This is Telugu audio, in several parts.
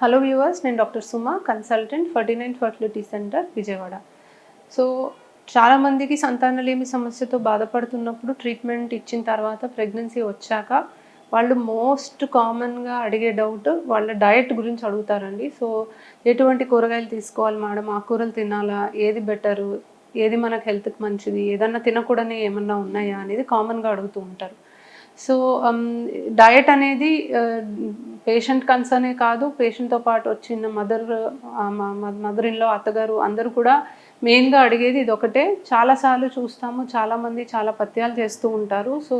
హలో వ్యూవర్స్, నేను doctor Suma, consultant 49 fertility centre Vijayawada. So చాలామందికి సంతానలేమి సమస్యతో బాధపడుతున్నప్పుడు ట్రీట్మెంట్ ఇచ్చిన తర్వాత ప్రెగ్నెన్సీ వచ్చాక వాళ్ళు మోస్ట్ కామన్గా అడిగే డౌట్ వాళ్ళ డయట్ గురించి అడుగుతారండి. సో ఎటువంటి కూరగాయలు తీసుకోవాలి మేడం, ఆకుకూరలు తినాలా, ఏది బెటరు, ఏది మనకు హెల్త్కి మంచిది, ఏదన్నా తినకూడని ఏమన్నా ఉన్నాయా అనేది కామన్గా అడుగుతూ ఉంటారు. సో డయట్ అనేది పేషెంట్ కన్సర్నే కాదు, పేషెంట్తో పాటు వచ్చిన మదర్ ఇన్‌లా, అత్తగారు అందరూ కూడా మెయిన్గా అడిగేది ఇదొకటే. చాలాసార్లు చూస్తాము, చాలామంది చాలా పథ్యాలు చేస్తూ ఉంటారు. సో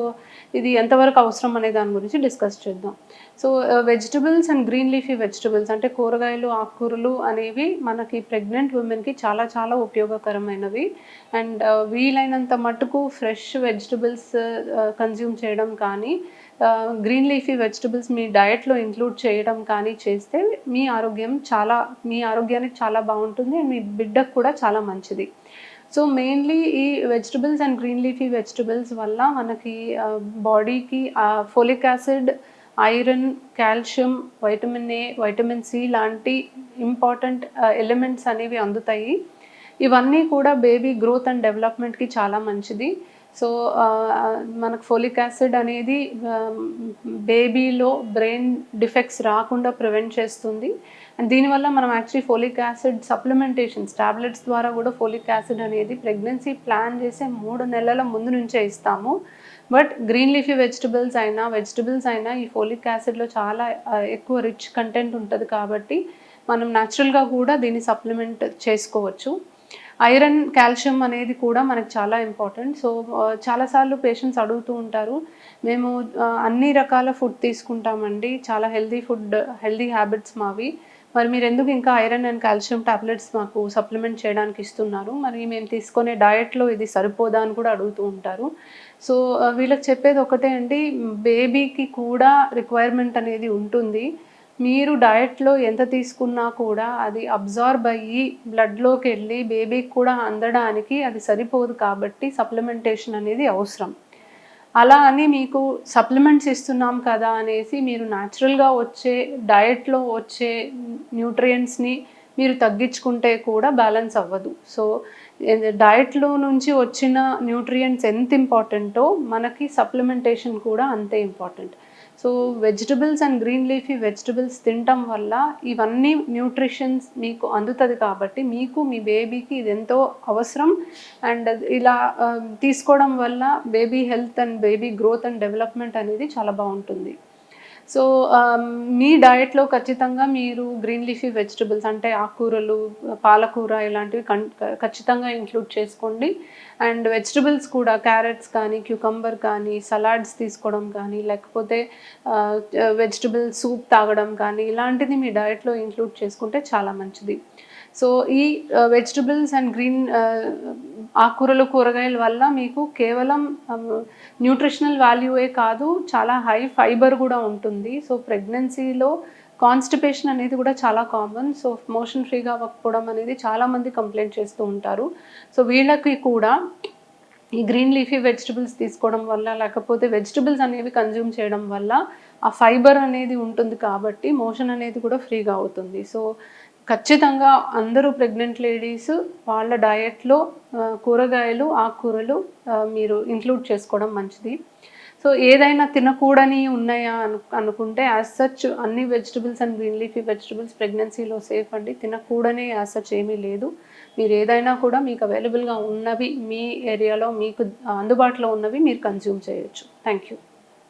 ఇది ఎంతవరకు అవసరం అనే దాని గురించి డిస్కస్ చేద్దాం. So vegetables and green leafy vegetables అంటే కూరగాయలు, ఆకుకూరలు అనేవి మనకి ప్రెగ్నెంట్ ఉమెన్కి చాలా చాలా ఉపయోగకరమైనవి. అండ్ వీలైనంత మట్టుకు ఫ్రెష్ వెజిటబుల్స్ కన్జ్యూమ్ చేయడం కానీ, గ్రీన్ లీఫీ వెజిటబుల్స్ మీ డయట్లో ఇంక్లూడ్ చేయడం కానీ చేస్తే మీ ఆరోగ్యానికి చాలా బాగుంటుంది అండ్ మీ బిడ్డకు కూడా చాలా మంచిది. సో మెయిన్లీ ఈ vegetables and green leafy vegetables వల్ల మనకి బాడీకి folic acid, iron, calcium, vitamin A, vitamin C లాంటి ఇంపార్టెంట్ ఎలిమెంట్స్ అనేవి అందుతాయి. ఇవన్నీ కూడా బేబీ గ్రోత్ అండ్ డెవలప్మెంట్కి చాలా మంచిది. సో మనకు ఫోలిక్ యాసిడ్ అనేది బేబీలో బ్రెయిన్ డిఫెక్ట్స్ రాకుండా ప్రివెంట్ చేస్తుంది. అండ్ దీనివల్ల మనం actually folic acid supplementations tablets ద్వారా కూడా ఫోలిక్ యాసిడ్ అనేది ప్రెగ్నెన్సీ ప్లాన్ చేసే 3 నెలల ముందు నుంచే ఇస్తాము. బట్ గ్రీన్ లీఫీ వెజిటబుల్స్ అయినా ఈ ఫోలిక్ యాసిడ్లో చాలా ఎక్కువ రిచ్ కంటెంట్ ఉంటుంది కాబట్టి మనం న్యాచురల్గా కూడా దీన్ని సప్లిమెంట్ చేసుకోవచ్చు. ఐరన్, కాల్షియం అనేది కూడా మనకు చాలా ఇంపార్టెంట్. సో చాలాసార్లు పేషెంట్స్ అడుగుతూ ఉంటారు, మేము అన్ని రకాల ఫుడ్ తీసుకుంటామండి, చాలా హెల్దీ హ్యాబిట్స్ మావి, మరి మీరు ఎందుకు ఇంకా ఐరన్ అండ్ కాల్షియం టాబ్లెట్స్ మాకు సప్లిమెంట్ చేయడానికి ఇస్తున్నారు, మరి మేము తీసుకునే డయట్లో ఇది సరిపోదా అని కూడా అడుగుతూ ఉంటారు. సో వీళ్ళకి చెప్పేది ఒకటే అండి, బేబీకి కూడా రిక్వైర్మెంట్ అనేది ఉంటుంది. మీరు డయట్లో ఎంత తీసుకున్నా కూడా అది అబ్జార్బ్ అయ్యి బ్లడ్లోకి వెళ్ళి బేబీకి కూడా అందడానికి అది సరిపోదు కాబట్టి సప్లిమెంటేషన్ అనేది అవసరం. అలా అని మీకు సప్లిమెంట్స్ ఇస్తున్నాం కదా అనేసి మీరు న్యాచురల్గా వచ్చే డయట్లో వచ్చే న్యూట్రియంట్స్ని మీరు తగ్గించుకుంటే కూడా బ్యాలెన్స్ అవ్వదు. సో డయట్లో నుంచి వచ్చిన న్యూట్రియంట్స్ ఎంత ఇంపార్టెంటో మనకి సప్లిమెంటేషన్ కూడా అంతే important. So vegetables and green leafy vegetables తినటం వల్ల ఇవన్నీ న్యూట్రిషన్స్ మీకు అందుతుంది కాబట్టి మీకు మీ బేబీకి ఇది ఎంతో అవసరం. అండ్ ఇలా తీసుకోవడం వల్ల baby health and baby growth and development అనేది చాలా బాగుంటుంది. సో మీ డయట్లో ఖచ్చితంగా మీరు గ్రీన్ లీఫీ వెజిటబుల్స్ అంటే ఆకుకూరలు, పాలకూర ఇలాంటివి ఖచ్చితంగా ఇంక్లూడ్ చేసుకోండి. అండ్ వెజిటబుల్స్ కూడా క్యారెట్స్ కానీ, క్యూకంబర్ కానీ, సలాడ్స్ తీసుకోవడం కానీ, లేకపోతే వెజిటబుల్ సూప్ తాగడం కానీ ఇలాంటిది మీ డయట్లో ఇంక్లూడ్ చేసుకుంటే చాలా మంచిది. సో ఈ వెజిటబుల్స్ అండ్ గ్రీన్ ఆకుకూరలు, కూరగాయల వల్ల మీకు కేవలం న్యూట్రిషనల్ వాల్యూయే కాదు, చాలా హై ఫైబర్ కూడా ఉంటుంది. సో ప్రెగ్నెన్సీలో కాన్స్టిపేషన్ అనేది కూడా చాలా కామన్. సో మోషన్ ఫ్రీగా అవ్వకపోవడం అనేది చాలామంది కంప్లైంట్ చేస్తూ ఉంటారు. సో వీళ్ళకి కూడా ఈ గ్రీన్ లీఫీ వెజిటబుల్స్ తీసుకోవడం వల్ల, లేకపోతే వెజిటబుల్స్ అనేవి కన్జ్యూమ్ చేయడం వల్ల ఆ ఫైబర్ అనేది ఉంటుంది కాబట్టి మోషన్ అనేది కూడా ఫ్రీగా అవుతుంది. సో ఖచ్చితంగా అందరూ ప్రెగ్నెంట్ లేడీస్ వాళ్ళ డయట్లో కూరగాయలు, ఆకుకూరలు మీరు ఇంక్లూడ్ చేసుకోవడం మంచిది. సో ఏదైనా తినకూడని ఉన్నాయా అనుకుంటే యాజ్ సచ్ అన్ని vegetables and green leafy vegetables ప్రెగ్నెన్సీలో సేఫ్ అండి. తినకూడని యాజ్ సచ్ ఏమీ లేదు. మీరు ఏదైనా కూడా మీకు అవైలబుల్గా ఉన్నవి, మీ ఏరియాలో మీకు అందుబాటులో ఉన్నవి మీరు కన్జ్యూమ్ చేయొచ్చు. Thank you.